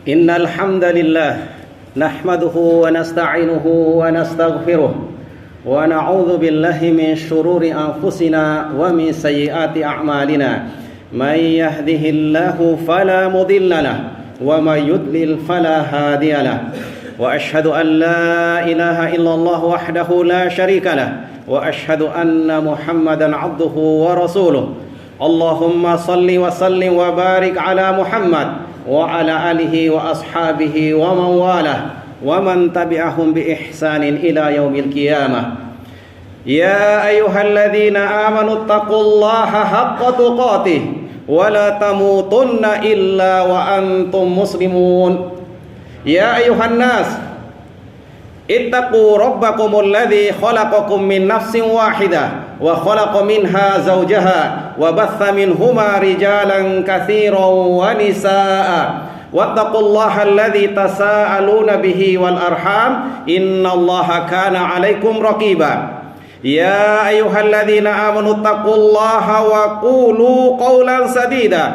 إن الحمد لله نحمده ونستعينه ونستغفره ونعوذ بالله من شرور أنفسنا ومن سيئات أعمالنا من يهده الله فلا مضل له ومن يضلل فلا هادي له وأشهد أن لا إله إلا الله وحده لا شريك له وأشهد أن محمدا عبده ورسوله اللهم صل وسلم وبارك على محمد وعلى آله وأصحابه ومن والاه ومن تبعهم بإحسان إلى يوم القيامة يا أيها الذين آمنوا اتقوا الله حق تقاته ولا تموتن إلا وأنتم مسلمون يا أيها الناس اتقوا ربكم الذي خلقكم من نفس واحدة وخلق منها زوجها وبث منهما رجالا كثيرا ونساء واتقوا الله الذي تساءلون به والأرحام إن الله كان عليكم رقيبا يا أيها الذين آمنوا اتقوا الله وقولوا قولا سديدا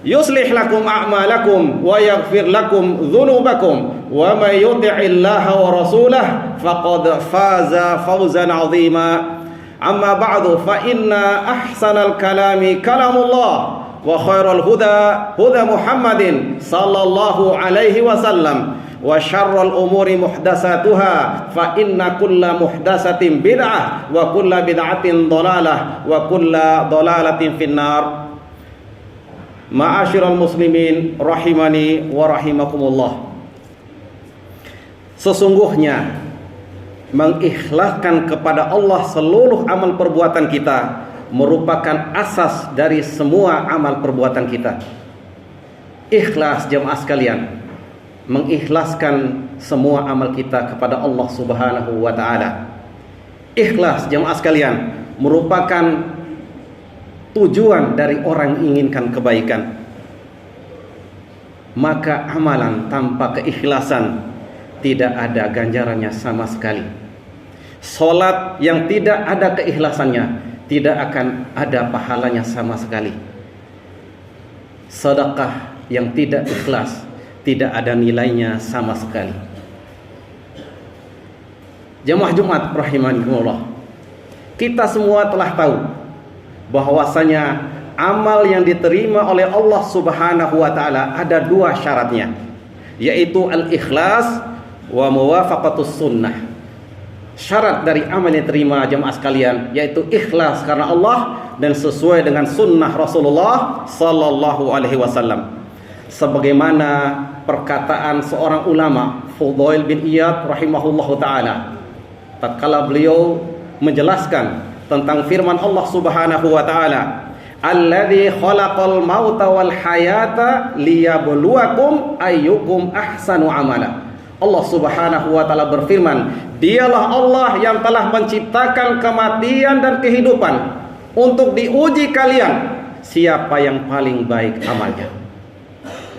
يصلح لكم أعمالكم ويغفر لكم ذنوبكم ومن يطع الله ورسوله فقد فاز فوزا عظيما أما بعد فإن أحسن الكلام كلام الله وخير الهدى هدى محمد صلى الله عليه وسلم وشر الأمور محدثاتها فإن كل محدثة بدعة وكل بدعة ضلالة وكل ضلالة في النار. Ma'asyiral muslimin rahimani wa rahimakumullah. Sesungguhnya mengikhlaskan kepada Allah seluruh amal perbuatan kita merupakan asas dari semua amal perbuatan kita. Ikhlas jemaah sekalian, mengikhlaskan semua amal kita kepada Allah Subhanahu wa taala. Ikhlas jemaah sekalian merupakan tujuan dari orang inginkan kebaikan. Maka amalan tanpa keikhlasan tidak ada ganjarannya sama sekali. Salat yang tidak ada keikhlasannya tidak akan ada pahalanya sama sekali. Sedekah yang tidak ikhlas tidak ada nilainya sama sekali. Jemaah Jumat rahimakumullah, kita semua telah tahu bahwasanya amal yang diterima oleh Allah Subhanahu wa taala ada dua syaratnya, yaitu al-ikhlas wa muwafaqatus sunnah. Syarat dari amal yang diterima jemaah sekalian yaitu ikhlas karena Allah dan sesuai dengan sunnah Rasulullah sallallahu alaihi wasallam. Sebagaimana perkataan seorang ulama, Fudail bin Iyad rahimahullahu taala, tatkala beliau menjelaskan tentang firman Allah Subhanahu wa taala, alladzi khalaqal mauta wal hayata liyabluwakum ayyukum ahsanu amala. Allah Subhanahu wa taala berfirman, dialah Allah yang telah menciptakan kematian dan kehidupan untuk diuji kalian siapa yang paling baik amalnya.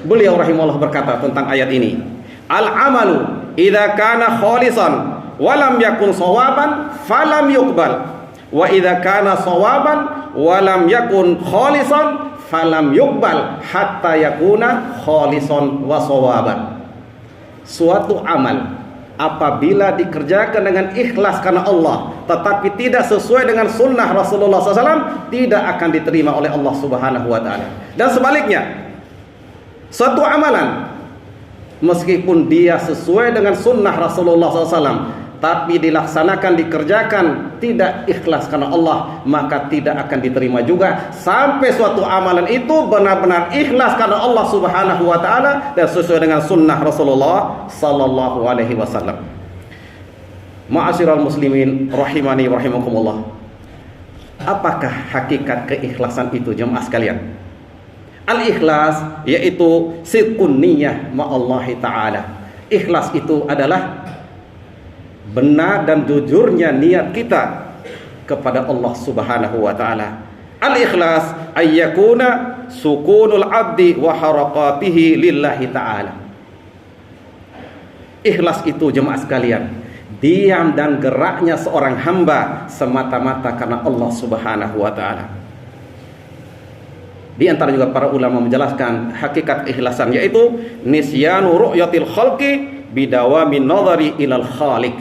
Beliau rahimahullah berkata tentang ayat ini, al amalu idza kana khalisan wa lam yakun shawaban falam yuqbal wa idza kana shawaban wa lam yakun khalisan falam yuqbal hatta yakuna khalisan wa shawaban. Suatu amal apabila dikerjakan dengan ikhlas karena Allah tetapi tidak sesuai dengan sunnah Rasulullah SAW tidak akan diterima oleh Allah Subhanahu wa taala. Dan sebaliknya, suatu amalan meskipun dia sesuai dengan sunnah Rasulullah SAW tapi dilaksanakan, dikerjakan tidak ikhlas karena Allah, maka tidak akan diterima juga sampai suatu amalan itu benar-benar ikhlas karena Allah Subhanahu wa taala dan sesuai dengan sunnah Rasulullah sallallahu alaihi wasallam. Ma'asyiral muslimin rahimani rahimakumullah. Apakah hakikat keikhlasan itu jemaah sekalian? Al-ikhlas yaitu sidqun niyyah ma'allahi ta'ala. Ikhlas itu adalah benar dan jujurnya niat kita kepada Allah Subhanahu wa taala. Al-ikhlas ayyakuna sukunul abdi wa harakatihi lillahi ta'ala. Ikhlas itu jemaah sekalian, diam dan geraknya seorang hamba semata-mata karena Allah Subhanahu wa taala. Di antara juga para ulama menjelaskan hakikat ikhlasan, yaitu nisyanu ru'yatil khalqi bidawamin nadhari ilal khaliq.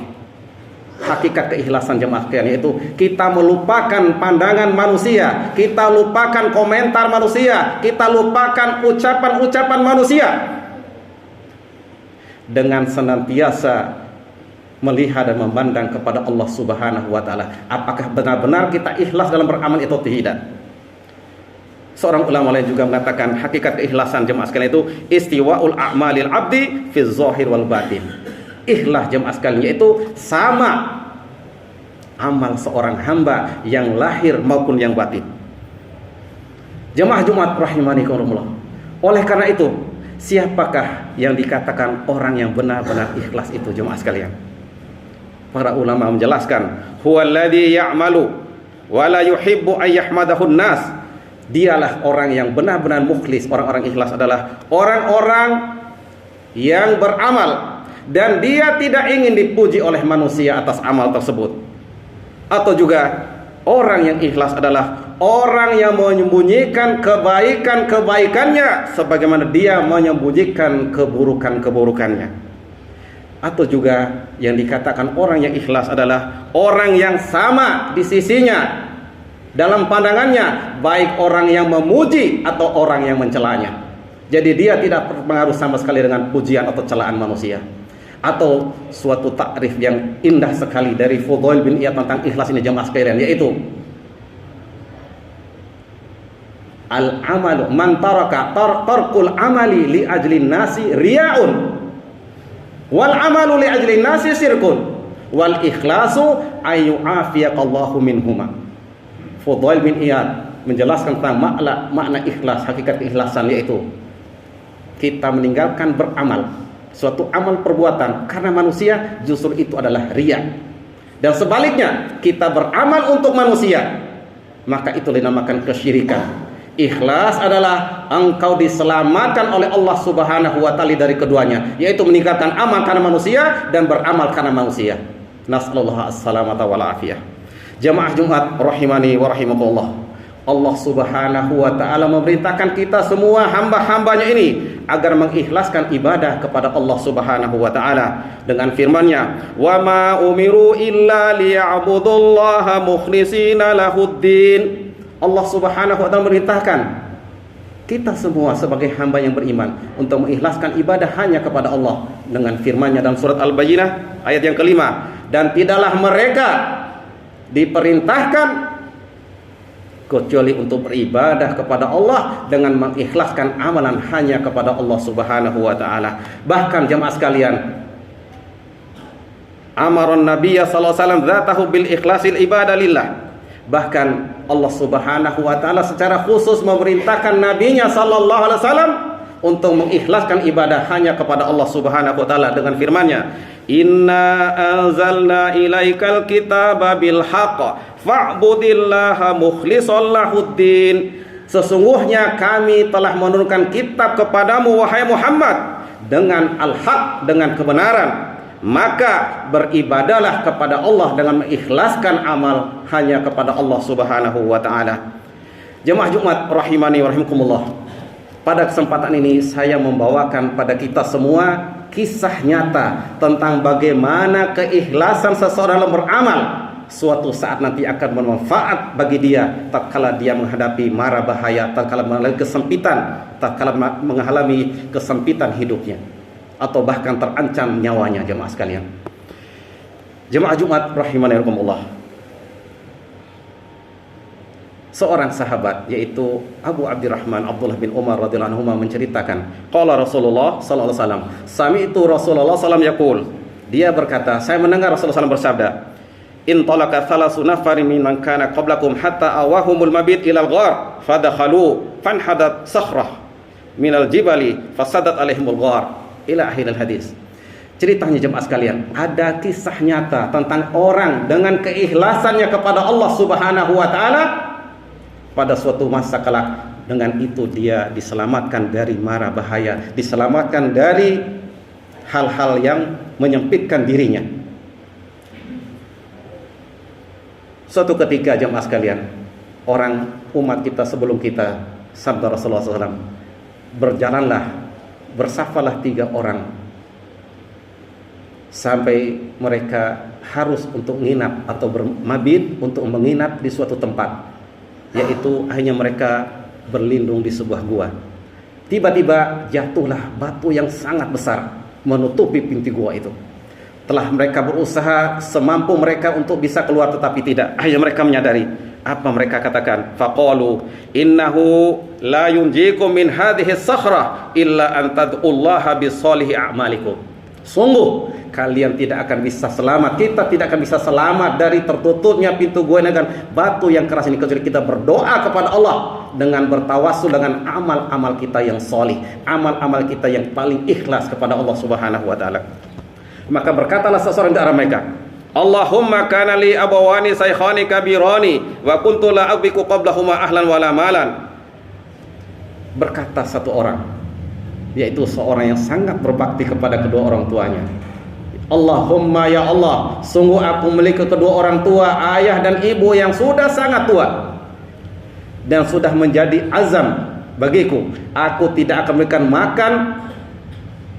Hakikat keikhlasan jemaah sekalian yaitu kita melupakan pandangan manusia, kita lupakan komentar manusia, kita lupakan ucapan-ucapan manusia, dengan senantiasa melihat dan memandang kepada Allah Subhanahu wa taala. Apakah benar-benar kita ikhlas dalam beramal itu tidak? Seorang ulama lain juga mengatakan hakikat keikhlasan jemaah sekalian itu istiwaul a'malil abdi fi zahir wal batin. Ikhlas jemaah sekalian yaitu sama amal seorang hamba yang lahir maupun yang batin. Jemaah Jumat rahimanikumullah. Oleh karena itu, siapakah yang dikatakan orang yang benar-benar ikhlas itu jemaah sekalian? Para ulama menjelaskan, huwallazi ya'malu wa la yuhibbu ay yahmadahun nas. Dialah orang yang benar-benar mukhlis. Orang-orang ikhlas adalah orang-orang yang beramal dan dia tidak ingin dipuji oleh manusia atas amal tersebut. Atau juga orang yang ikhlas adalah orang yang menyembunyikan kebaikan-kebaikannya sebagaimana dia menyembunyikan keburukan-keburukannya. Atau juga yang dikatakan orang yang ikhlas adalah orang yang sama di sisinya dalam pandangannya, baik orang yang memuji atau orang yang mencelanya. Jadi dia tidak terpengaruh sama sekali dengan pujian atau celaan manusia. Atau suatu takrif yang indah sekali dari Fudail bin Iyad tentang ikhlas ini jemaah sekalian, yaitu al-amalu man taraka tarkul amali li ajlin nasi riya'un wal amalu li ajlin nasi sirkun wal ikhlasu ayyu'afiyaqallahu minhuma. Fudail bin Iyad menjelaskan tentang makna ikhlas, hakikat keikhlasan, yaitu kita meninggalkan beramal, suatu amal perbuatan karena manusia, justru itu adalah riya. Dan sebaliknya, kita beramal untuk manusia, maka itu dinamakan kesyirikan. Ikhlas adalah engkau diselamatkan oleh Allah Subhanahu wa taala dari keduanya, yaitu meninggalkan amal karena manusia dan beramal karena manusia. Nasallallahu as-salamata wal afiyah. Jamaah Jumat rahimani wa rahimakumullah. Allah Subhanahu wa taala memerintahkan kita semua hamba-hambanya ini agar mengikhlaskan ibadah kepada Allah Subhanahu wa taala dengan firman-Nya, "Wa ma umiru illa liya'budullaha mukhlishina lahuddin." Allah Subhanahu wa taala memerintahkan kita semua sebagai hamba yang beriman untuk mengikhlaskan ibadah hanya kepada Allah dengan firman-Nya dalam surat Al-Bayyinah ayat yang kelima, dan tidaklah mereka diperintahkan kecuali untuk beribadah kepada Allah dengan mengikhlaskan amalan hanya kepada Allah Subhanahu wa taala. Bahkan jemaah sekalian, amaron nabiyya sallallahu alaihi wasallam dzatahu bil ikhlasil ibadah lillah. Bahkan Allah Subhanahu wa taala secara khusus memerintahkan nabinya sallallahu alaihi wasallam untuk mengikhlaskan ibadah hanya kepada Allah Subhanahu wa taala dengan firman-Nya, "Inna anzalna ilaikal kitaba bil haqq fa'budillaha mukhlishal lahuddin." Sesungguhnya kami telah menurunkan kitab kepadamu wahai Muhammad dengan al-haq, dengan kebenaran, maka beribadalah kepada Allah dengan mengikhlaskan amal hanya kepada Allah Subhanahu wa taala. Jemaah Jumat rahimani wa rahimakumullah. Pada kesempatan ini saya membawakan pada kita semua kisah nyata tentang bagaimana keikhlasan seseorang dalam beramal suatu saat nanti akan bermanfaat bagi dia tatkala dia menghadapi mara bahaya, tatkala mengalami kesempitan, tatkala mengalami kesempitan hidupnya, atau bahkan terancam nyawanya jemaah sekalian. Jemaah Jumat rahimani rahimakumullah. Seorang sahabat yaitu Abu Abdurrahman Abdullah bin Umar radhiyallahu anhu menceritakan, qala Rasulullah sallallahu alaihi wasallam, sami'tu Rasulullah sallallahu alaihi wasallam yaqul. Dia berkata, saya mendengar Rasulullah SAW bersabda, in talaka thalasu nafarin mimman kana qablakum hatta awahumul mabit ilal ghar fadakhalu fanhadat sakhrah minal jibali fasadat alaihimul ghar ila akhiril hadis. Ceritanya jemaah sekalian, ada kisah nyata tentang orang dengan keikhlasannya kepada Allah Subhanahu wa taala. Pada suatu masa kelak, dengan itu dia diselamatkan dari mara bahaya, diselamatkan dari hal-hal yang menyempitkan dirinya. Suatu ketika jemaah sekalian, orang umat kita sebelum kita Sabda Rasulullah SAW, berjalanlah, bersafalah 3 orang sampai mereka harus untuk menginap atau bermabit, untuk menginap di suatu tempat, yaitu akhirnya mereka berlindung di sebuah gua. Tiba-tiba jatuhlah batu yang sangat besar menutupi pintu gua itu. Telah mereka berusaha semampu mereka untuk bisa keluar, tetapi tidak. Akhirnya mereka menyadari, apa mereka katakan? Faqalu innahu la yunjikum min hadhihi as-sakhrah illa an tad'ullaha bi shalihi a'malikum. Sungguh kalian tidak akan bisa selamat, kita tidak akan bisa selamat dari tertutupnya pintu gua dengan batu yang keras ini, kecuali kita berdoa kepada Allah dengan bertawassul dengan amal-amal kita yang solih, amal-amal kita yang paling ikhlas kepada Allah Subhanahu wa taala. Maka berkatalah seseorang di antara mereka, Allahumma kana li abawani saykhani kabirani wa kuntu la abiku qablahuma ahlan wala malan. Berkata satu orang, yaitu seorang yang sangat berbakti kepada kedua orang tuanya, Allahumma ya Allah, sungguh aku memiliki kedua orang tua, ayah dan ibu yang sudah sangat tua dan sudah menjadi azam bagiku, aku tidak akan memberikan makan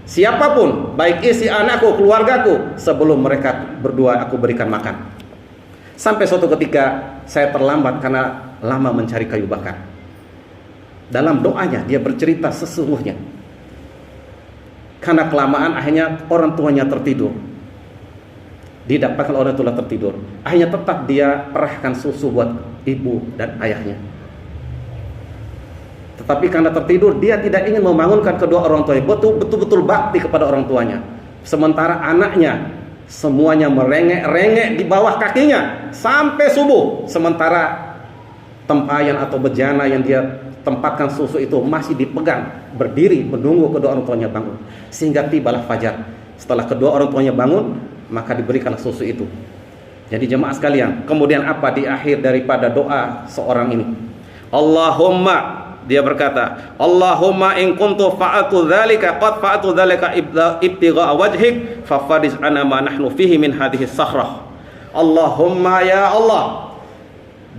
siapapun, baik isi anakku, keluargaku, sebelum mereka berdua aku berikan makan. Sampai suatu ketika saya terlambat karena lama mencari kayu bakar. Dalam doanya dia bercerita sesungguhnya, karena kelamaan akhirnya orang tuanya tertidur. Didapatkan orang tua tertidur, akhirnya tetap dia perahkan susu buat ibu dan ayahnya. Tetapi karena tertidur, dia tidak ingin membangunkan kedua orang tuanya, betul-betul bakti kepada orang tuanya. Sementara anaknya semuanya merengek-rengek di bawah kakinya sampai subuh. Sementara tempayan atau bejana yang dia tempatkan susu itu masih dipegang, berdiri menunggu kedua orang tuanya bangun. Sehingga tibalah fajar. Setelah kedua orang tuanya bangun, maka diberikanlah susu itu. Jadi jemaah sekalian, kemudian apa di akhir daripada doa seorang ini? Allahumma, dia berkata, Allahumma in kuntu fa'atu dzalika qad fa'atu dzalika ibtigha'a wajhik fafariz ana ma nahnu fihi min hadhihi sakhrah. Allahumma ya Allah,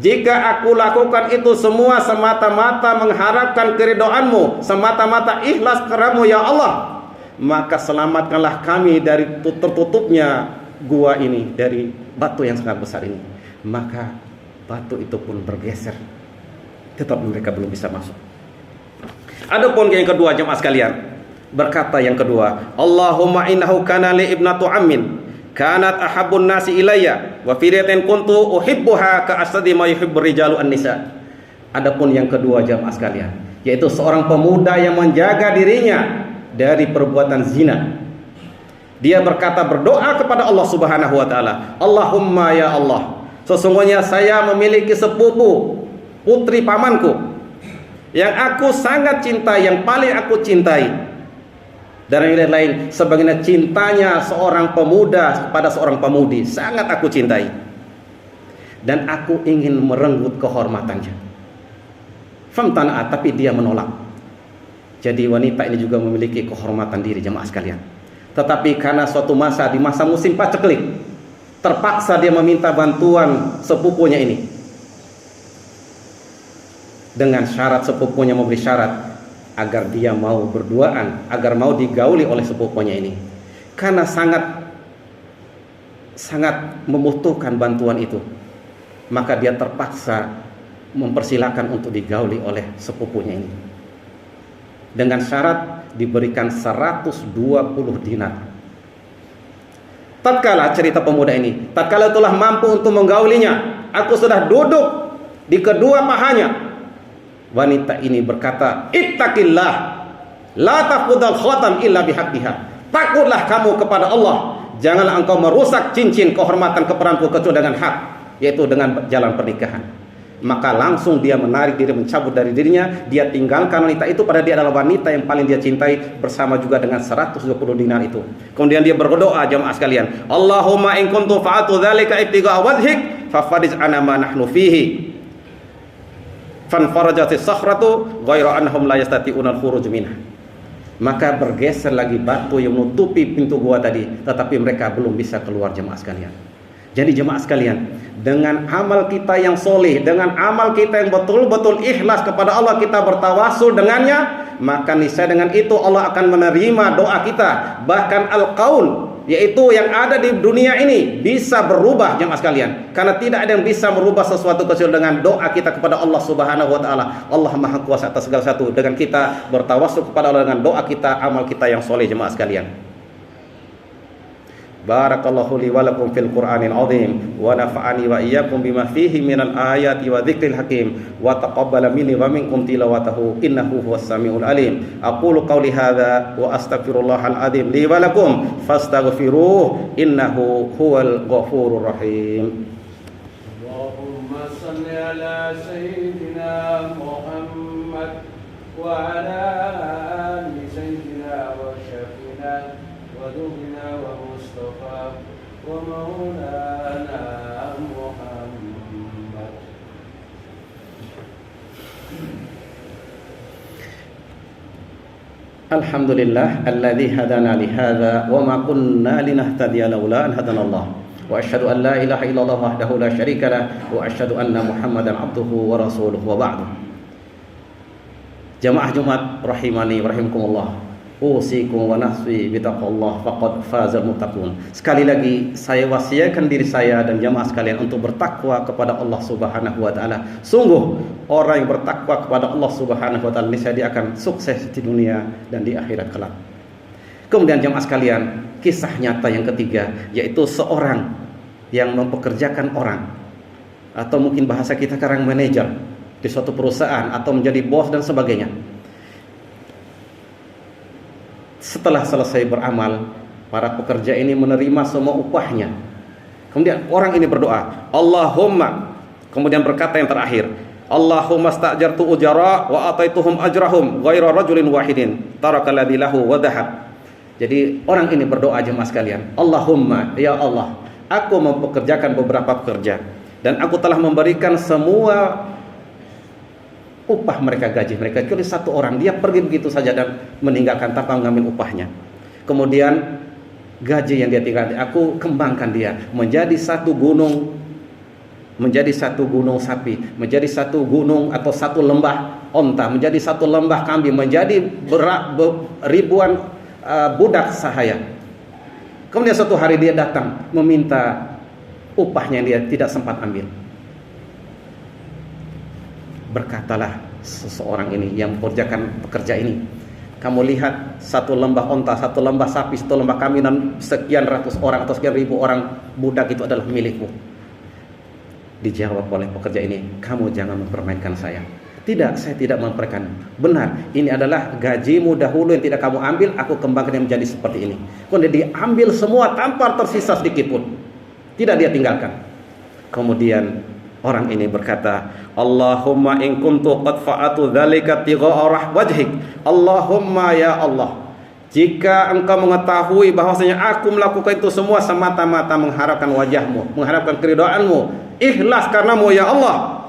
jika aku lakukan itu semua semata-mata mengharapkan keridhaan-Mu, semata-mata ikhlas keramu ya Allah, maka selamatkanlah kami dari tertutupnya gua ini, dari batu yang sangat besar ini. Maka batu itu pun bergeser, tetap mereka belum bisa masuk. Adapun yang kedua jemaah sekalian, berkata yang kedua, Allahumma innahu kana li ibnatu ammin kanat ahabbun nasi ilayya wa fi riwayatin kuntu uhibbuha ka asadi ma yuhibbur rijalu an-nisa. Adapun yang kedua jemaah sekalian, yaitu seorang pemuda yang menjaga dirinya dari perbuatan zina. Dia berkata, berdoa kepada Allah Subhanahu wa taala, Allahumma ya Allah, sesungguhnya saya memiliki sepupu putri pamanku yang aku sangat cintai, yang paling aku cintai. Dan yang lain sebagaimana cintanya seorang pemuda kepada seorang pemudi, sangat aku cintai. Dan aku ingin merenggut kehormatannya. Famtana'a, tapi dia menolak. Jadi wanita ini juga memiliki kehormatan diri jemaah sekalian. Tetapi karena suatu masa, di masa musim paceklik, terpaksa dia meminta bantuan sepupunya ini. Dengan syarat, sepupunya memberi syarat agar dia mau berduaan, agar mau digauli oleh sepupunya ini. Karena sangat membutuhkan bantuan itu, maka dia terpaksa mempersilahkan untuk digauli oleh sepupunya ini. Dengan syarat diberikan 120 dinar. Tatkala cerita pemuda ini, tatkala telah mampu untuk menggaulinya, aku sudah duduk di kedua pahanya. Wanita ini berkata, Ittaqillah, la tafudal khatam illa bihaqqiha. Takutlah kamu kepada Allah, janganlah engkau merusak cincin kehormatan keperanku kecuali dengan hak, yaitu dengan jalan pernikahan. Maka langsung dia menarik diri, mencabut dari dirinya. Dia tinggalkan wanita itu, pada dia adalah wanita yang paling dia cintai, bersama juga dengan 120 dinar itu. Kemudian dia berdoa jamaah sekalian, Allahumma in kuntu fa'atu dzalika ibtigha'a wajhik fafariz ana ma nahnu fihi. Fanfarajatis sakhratu ghairu annahum la yastati'una al-khuruj minha. Maka bergeser lagi batu yang menutupi pintu gua tadi, tetapi mereka belum bisa keluar jemaah sekalian. Jadi jemaah sekalian, dengan amal kita yang soleh, dengan amal kita yang betul-betul ikhlas kepada Allah, kita bertawasul dengannya, maka niscaya dengan itu Allah akan menerima doa kita. Bahkan al-qaul, yaitu yang ada di dunia ini, bisa berubah jemaah sekalian, karena tidak ada yang bisa merubah sesuatu kecuali dengan doa kita kepada Allah Subhanahu wa taala. Allah Maha Kuasa atas segala sesuatu. Dengan kita bertawasul kepada Allah dengan doa kita, amal kita yang soleh jemaah sekalian. Barakallahu li wa lakum fil Qur'anil azim wa nafa'ani wa iyyakum bima fihi minal ayati wa dzikril hakim wa taqabbala minni wa minkum tilawatahu innahu huwas samiul alim. Aqulu qawli hadza wa astaghfirullahal azim li wa lakum fastaghfiruh innahu huwal ghafurur rahim. Allahumma shalli ala sayyidina Muhammad wa ala ali sayyidina wa syafina wa duhina wa Mustafa wa maulana Muhammad. Alhamdulillah alladzi hadana li hadza wa ma kunna linahtadiya laula an hadana Allah. Wa asyhadu an la ilaha illallah wahdahu la syarika lah wa asyhadu anna Muhammadan abduhu wa rasuluhu wa ba'du. Jamaah Jumat rahimani wa rahimakumullah. Usikum wa nafsi bitaqwallah faqad fazal muttaqun. Sekali lagi saya wasiatkan diri saya dan jamaah sekalian untuk bertakwa kepada Allah Subhanahu wa taala. Sungguh orang yang bertakwa kepada Allah Subhanahu wa taala niscaya dia akan sukses di dunia dan di akhirat kelak. Kemudian jamaah sekalian, kisah nyata yang ketiga yaitu seorang yang mempekerjakan orang, atau mungkin bahasa kita sekarang manajer di suatu perusahaan atau menjadi bos dan sebagainya. Setelah selesai beramal, para pekerja ini menerima semua upahnya. Kemudian orang ini berdoa, Allahumma, kemudian berkata yang terakhir, Allahumma sta'jartu ujara wa ataituhum ajrahum ghaira rajulin wahidin taraka alladhi lahu wa dhahab. Jadi orang ini berdoa jemaah sekalian, Allahumma, ya Allah, aku mempekerjakan beberapa pekerja dan aku telah memberikan semua upah mereka, gaji mereka, kecuali satu orang dia pergi begitu saja dan meninggalkan tanpa mengambil upahnya. Kemudian gaji yang dia tinggalkan, aku kembangkan dia menjadi satu gunung, menjadi satu gunung sapi, menjadi satu gunung atau satu lembah onta, menjadi satu lembah kambing, menjadi ribuan budak sahaya. Kemudian suatu hari dia datang meminta upahnya yang dia tidak sempat ambil. Berkatalah seseorang ini yang mengerjakan pekerja ini, kamu lihat satu lembah onta, satu lembah sapi, satu lembah kambing dan sekian ratus orang atau sekian ribu orang budak itu adalah milikmu. Dijawab oleh pekerja ini, kamu jangan mempermainkan saya. Tidak, saya tidak mempermainkan. Benar, ini adalah gajimu dahulu yang tidak kamu ambil, aku kembangkan menjadi seperti ini. Kemudian diambil semua tanpa tersisa sedikit pun, tidak dia tinggalkan. Kemudian orang ini berkata, Allahumma in kuntu qad fa'atu dzalika tigha'a wajhik. Allahumma ya Allah, jika engkau mengetahui bahwasanya aku melakukan itu semua semata-mata mengharapkan wajahmu, mengharapkan keridhaanmu, ikhlas karenamu ya Allah,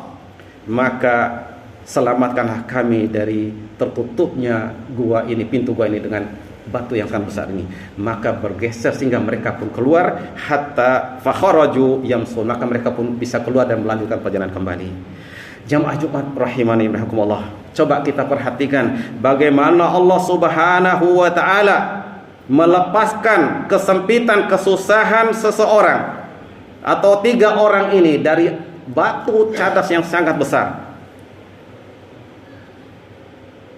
maka selamatkanlah kami dari tertutupnya gua ini, pintu gua ini dengan batu yang sangat besar ini. Maka bergeser sehingga mereka pun keluar, hatta fakharaju yamsun, maka mereka pun bisa keluar dan melanjutkan perjalanan kembali. Jamaah Jumat rahimani rahimakumullah, coba kita perhatikan bagaimana Allah Subhanahu wa taala melepaskan kesempitan, kesusahan seseorang atau tiga orang ini dari batu cadas yang sangat besar.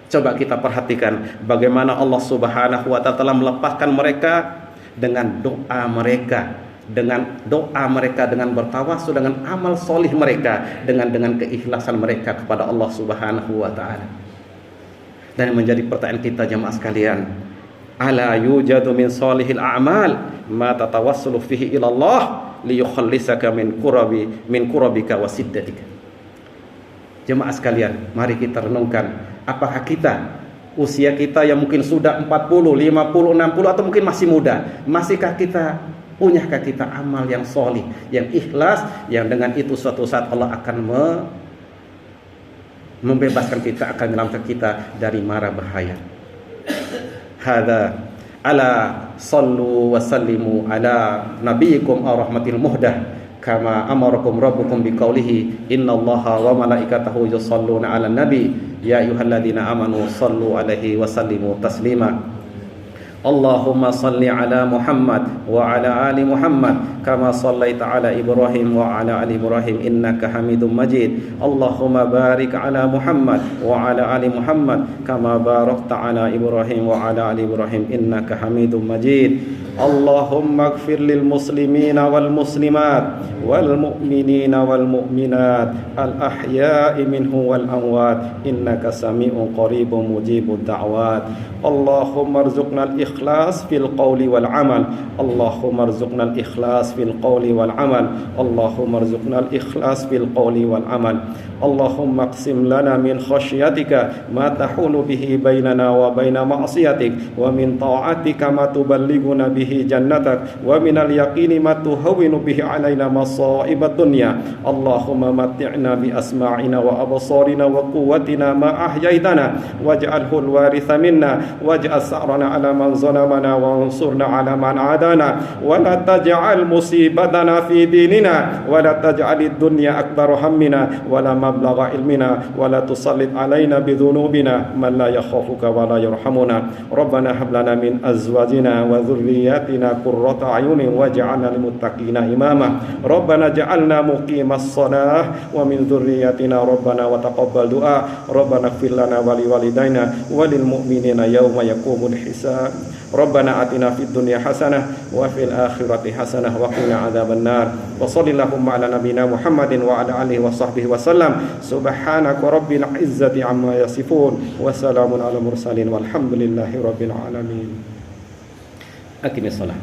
Coba kita perhatikan bagaimana Allah Subhanahu wa taala telah melepaskan mereka dengan doa mereka, dengan bertawasul, dengan amal solih mereka, dengan keikhlasan mereka kepada Allah Subhanahu wa taala. Dan menjadi pertanyaan kita jemaah sekalian, ala yujadu min solihil a'mal ma tatawassulu fihi ila Allah liyukhallisaka min kurabika wa siddatika. Jemaah sekalian, mari kita renungkan, apakah kita, usia kita yang mungkin sudah 40, 50, 60 atau mungkin masih muda, punyakah kita amal yang solih, yang ikhlas, yang dengan itu suatu saat Allah akan membebaskan kita, akan menyelamatkan kita dari mara bahaya. Hadza ala sallu wa sallimu ala nabiyikum ar-rahmatil muhdah kama amarakum rabbukum biqaulihi innallaha wa malaikatahu yusholluna 'alan nabi ya ayyuhalladzina amanu shallu 'alaihi wa sallimu taslima. Allahumma salli ala Muhammad wa ala ali Muhammad kama sallaita ala Ibrahim wa ala ali Ibrahim innaka Hamidum Majid. Allahumma barik ala Muhammad wa ala ali Muhammad kama barakta ala Ibrahim wa ala ali Ibrahim innaka Hamidum Majid. Allahumma ighfir lil muslimina wal muslimat wal mu'minina wal mu'minat al ahya'i minhum wal amwat innaka sami'un qaribun mujibud da'wat. Allahumma arzuqna al ikhlas fil qawli wal amal. Allahumma arzuqna al ikhlas fil qawli wal amal. Allahumma arzuqna al ikhlas fil qawli wal amal. Allahumma aqsim lana min khasyatika ma tahulu bihi bainana wa baina ma'siyatik wa min ta'atika ma tuballighuna bihi jannatak wa min al-yaqini ma tuhawwinu bihi alaina masa'ibad dunya. Allahumma matti'na bi asma'ina wa absarina wa quwwatina ma ahyaitana waj'alhu al-waritha minna waj'al sa'rana ala man zalamana wa ansurna ala man adana wa la taj'al musibatana fi dinina wa la taj'alid dunya akbar hammina wa la mablagha ilmina wa la tusallit alaina bi dhunubina man la yakhafuka wa la yarhamuna. Rabbana hab lana min azwajina wa dhurriyyatina qurrata a'yunin waj'alna lil muttaqina imama. Rabbana ja'alna muqimas shalah wa min dhurriyyatina rabbana wa taqabbal du'a. Rabbana ighfir lana wa li walidaina wa lil mu'minina yawma yaqumul hisab. Rabbana atina fid dunya hasanah wa fil akhirati hasanah wa qina adzabannar. Wa sallallahu ala nabiyyina Muhammadin wa ala alihi wa sahbihi wa sallam. Subhanaka rabbil izzati amma yasifun wa salamun ala mursalin walhamdulillahi rabbil alamin. Aqimis shalah.